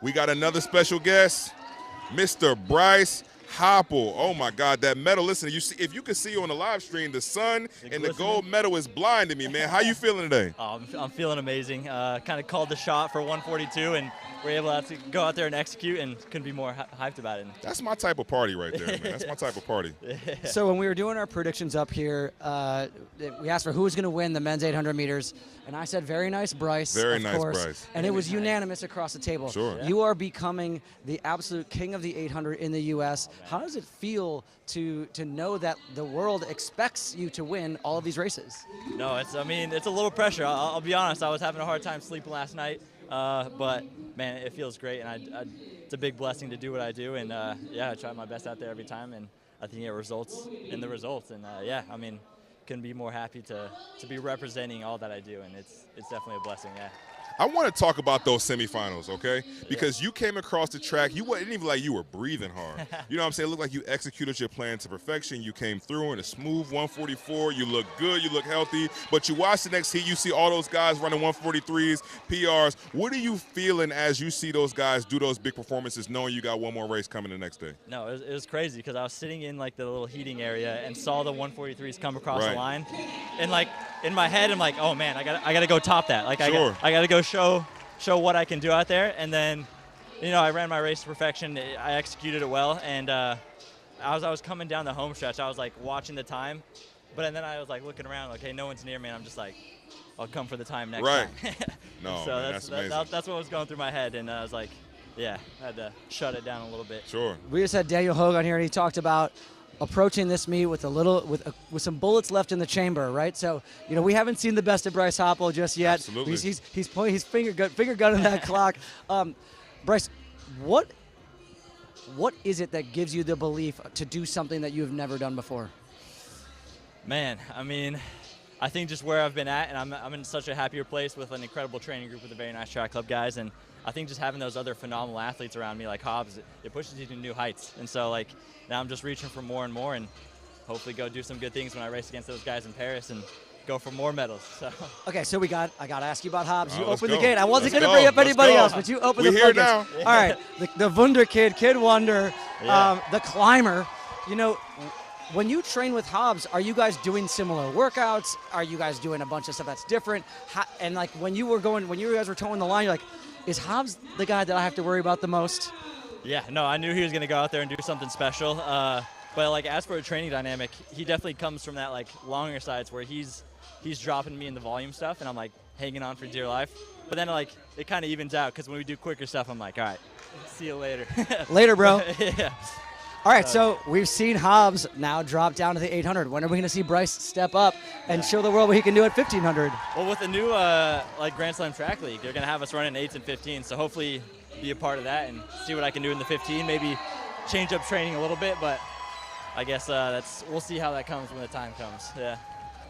We got another special guest, Mr. Bryce Hoppel. Oh my God, that medal! Listen, you see, if you can see on the live stream, the sun and the gold medal is blinding me, man. How you feeling today? I'm feeling amazing. Kind of called the shot for 142, and we're able to go out there and execute, and couldn't be more hyped about it. That's my type of party right there, man. That's my type of party. So when we were doing our predictions up here, we asked for who was going to win the men's 800 meters, and I said, very nice, Bryce. Very of nice, course. Bryce. And it was unanimous across the table. Sure. Yeah. You are becoming the absolute king of the 800 in the U.S. How does it feel to know that the world expects you to win all of these races? No, it's a little pressure. I'll be honest. I was having a hard time sleeping last night, but man, it feels great, and it's a big blessing to do what I do, and yeah, I try my best out there every time, and I think it results in the results, and yeah, couldn't be more happy to be representing all that I do, and it's definitely a blessing. Yeah. I want to talk about those semifinals, okay? Because you came across the track, you wasn't even like you were breathing hard. You know what I'm saying? It looked like you executed your plan to perfection. You came through in a smooth 144. You look good. You look healthy. But you watch the next heat. You see all those guys running 143s, PRs. What are you feeling as you see those guys do those big performances, knowing you got one more race coming the next day? No, it was crazy because I was sitting in like the little heating area and saw the 143s come across the line, and like in my head, I'm like, oh man, I gotta go top that. Like I gotta go show what I can do out there. And then, I ran my race to perfection. I executed it well, and as I was coming down the home stretch, I was like watching the time, but then I was like looking around, like, hey, no one's near me, and I'm just like, I'll come for the time next time. No, so man, that's amazing. That's what was going through my head, and I was like, yeah, I had to shut it down a little bit. Sure. We just had Daniel Hogue on here, and he talked about approaching this meet with with some bullets left in the chamber, right? So, we haven't seen the best of Bryce Hoppel just yet. Absolutely. He's finger gunning that clock. Bryce, what is it that gives you the belief to do something that you have never done before? Man, I think just where I've been at, and I'm in such a happier place with an incredible training group with a very nice track club guys, and I think just having those other phenomenal athletes around me like Hobbs, it pushes you to new heights. And so like now I'm just reaching for more and more, and hopefully go do some good things when I race against those guys in Paris and go for more medals. So. Okay, so I got to ask you about Hobbs. You opened go. the gate. I wasn't going to Let's bring go. up anybody Let's go. else, but you opened We're the here floodgates. now. All right, the Wunder Kid Wonder, the climber. When you train with Hobbs, are you guys doing similar workouts? Are you guys doing a bunch of stuff that's different? And like when you guys were towing the line, you're like, is Hobbs the guy that I have to worry about the most? Yeah, no, I knew he was going to go out there and do something special. But like as for a training dynamic, he definitely comes from that like longer sides where he's dropping me in the volume stuff, and I'm like hanging on for dear life. But then like it kind of evens out because when we do quicker stuff, I'm like, all right, see you later. Later, bro. Yeah. All right, so we've seen Hobbs now drop down to the 800. When are we going to see Bryce step up and show the world what he can do at 1500? Well, with the new like Grand Slam track league, they're going to have us running 8s and 15s. So hopefully be a part of that and see what I can do in the 15. Maybe change up training a little bit, but I guess we'll see how that comes when the time comes. Yeah.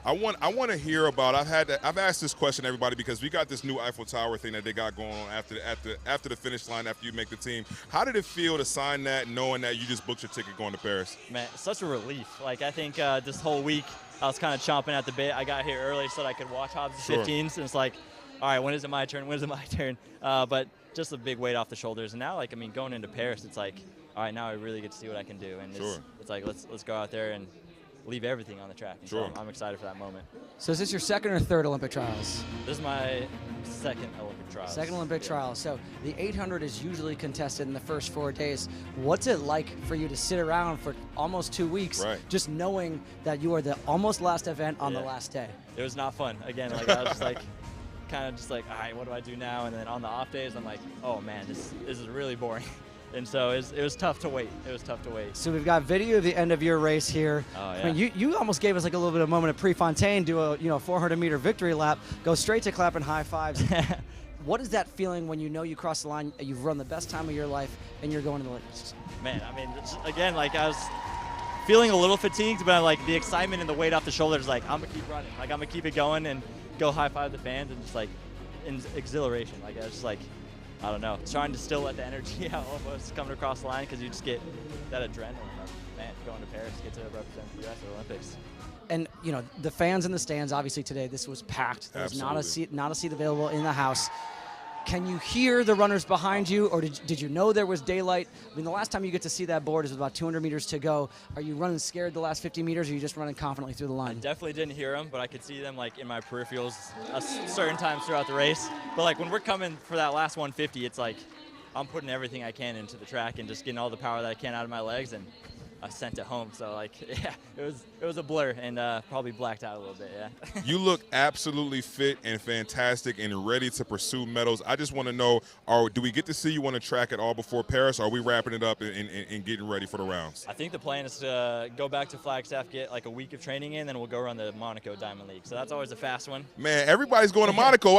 I want to hear about. I've asked this question to everybody because we got this new Eiffel Tower thing that they got going on after the finish line after you make the team. How did it feel to sign that, knowing that you just booked your ticket going to Paris? Man, such a relief. Like I think this whole week I was kind of chomping at the bit. I got here early so that I could watch Hobbs' 15s, and it's like, all right, when is it my turn? When is it my turn? But just a big weight off the shoulders. And now, going into Paris, it's like, all right, now I really get to see what I can do. And it's like let's go out there and leave everything on the track. And so I'm excited for that moment. So is this your second or third Olympic trials? This is my second Olympic trials. Second Olympic trials. So the 800 is usually contested in the first 4 days. What's it like for you to sit around for almost 2 weeks just knowing that you are the almost last event on the last day? It was not fun. Again, I was just kind of just all right, what do I do now? And then on the off days, I'm like, oh man, this is really boring. And so it was tough to wait. It was tough to wait. So we've got video of the end of your race here. Oh, yeah. I mean, you almost gave us like a little bit of a moment at Prefontaine, do a 400-meter victory lap, go straight to clapping high fives. What is that feeling when you know you cross the line, you've run the best time of your life, and you're going to the Olympics? Man, again, I was feeling a little fatigued, but the excitement and the weight off the shoulders, I'm going to keep running. I'm going to keep it going and go high five the fans, and just in exhilaration. I was just I don't know, trying to still let the energy out almost coming across the line because you just get that adrenaline of, man, going to Paris, get to represent the U.S. at the Olympics. And, the fans in the stands, obviously today, this was packed. There was not a seat available in the house. Can you hear the runners behind you, or did you know there was daylight? I mean, the last time you get to see that board is about 200 meters to go. Are you running scared the last 50 meters, or are you just running confidently through the line? I definitely didn't hear them, but I could see them like in my peripherals certain times throughout the race. But like when we're coming for that last 150, it's like I'm putting everything I can into the track and just getting all the power that I can out of my legs, and I sent it home. So like, yeah, it was a blur, and probably blacked out a little bit. Yeah. You look absolutely fit and fantastic and ready to pursue medals. I just want to know, do we get to see you on the track at all before Paris, or are we wrapping it up and getting ready for the rounds? I think the plan is to go back to Flagstaff, get like a week of training in, then we'll go run the Monaco Diamond League. So that's always a fast one. Man, everybody's going to Monaco.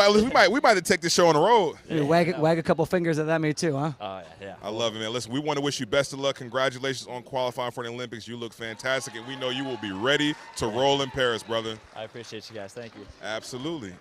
We might have to take this show on the road. Yeah, wag a couple fingers at that, me too, huh? Oh yeah. I love it, man. Listen, we want to wish you best of luck. Congratulations on qualifying for the Olympics. You look fantastic, and we know you will be ready to roll in Paris, brother. I appreciate you guys. Thank you. Absolutely.